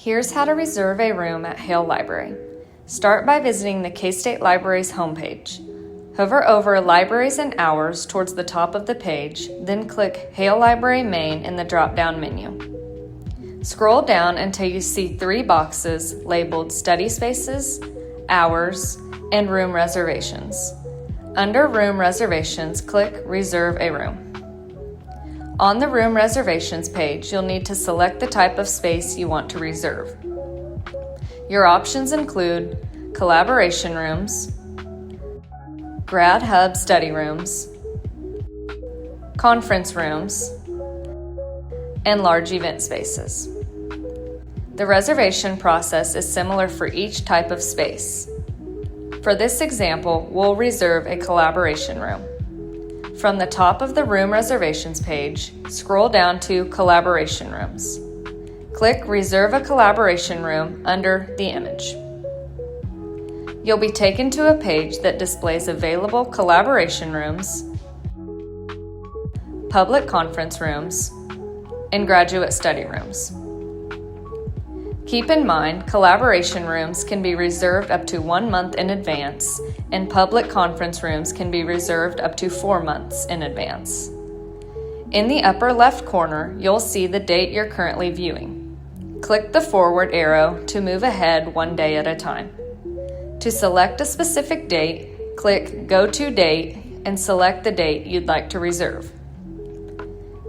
Here's how to reserve a room at Hale Library. Start by visiting the K-State Library's homepage. Hover over Libraries and Hours towards the top of the page, then click Hale Library Main in the drop-down menu. Scroll down until you see three boxes labeled Study Spaces, Hours, and Room Reservations. Under Room Reservations, click Reserve a Room. On the Room Reservations page, you'll need to select the type of space you want to reserve. Your options include collaboration rooms, grad hub study rooms, conference rooms, and large event spaces. The reservation process is similar for each type of space. For this example, we'll reserve a collaboration room. From the top of the Room Reservations page, scroll down to Collaboration Rooms. Click Reserve a Collaboration Room under the image. You'll be taken to a page that displays available collaboration rooms, public conference rooms, and graduate study rooms. Keep in mind, collaboration rooms can be reserved up to 1 month in advance, and public conference rooms can be reserved up to 4 months in advance. In the upper left corner, you'll see the date you're currently viewing. Click the forward arrow to move ahead 1 day at a time. To select a specific date, click Go to Date and select the date you'd like to reserve.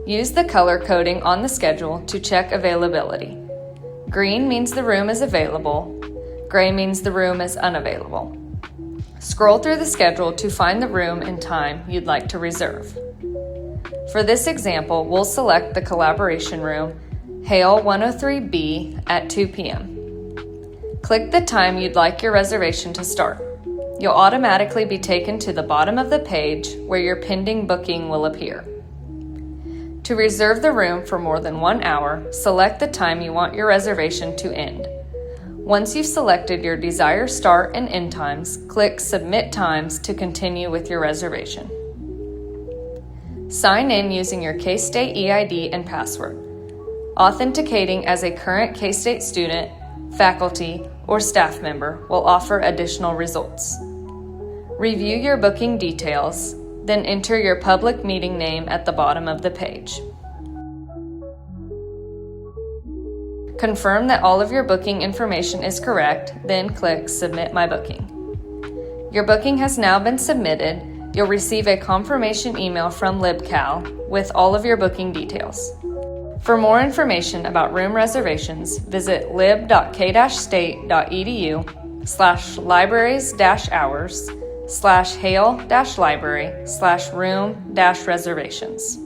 Use the color coding on the schedule to check availability. Green means the room is available. Gray means the room is unavailable. Scroll through the schedule to find the room and time you'd like to reserve. For this example, we'll select the collaboration room, Hale 103B at 2 p.m. Click the time you'd like your reservation to start. You'll automatically be taken to the bottom of the page where your pending booking will appear. To reserve the room for more than 1 hour, select the time you want your reservation to end. Once you've selected your desired start and end times, click Submit Times to continue with your reservation. Sign in using your K-State EID and password. Authenticating as a current K-State student, faculty, or staff member will offer additional results. Review your booking details, then enter your public meeting name at the bottom of the page. Confirm that all of your booking information is correct, then click Submit My Booking. Your booking has now been submitted. You'll receive a confirmation email from LibCal with all of your booking details. For more information about room reservations, visit lib.k-state.edu/libraries-hours/Hale-library/room-reservations.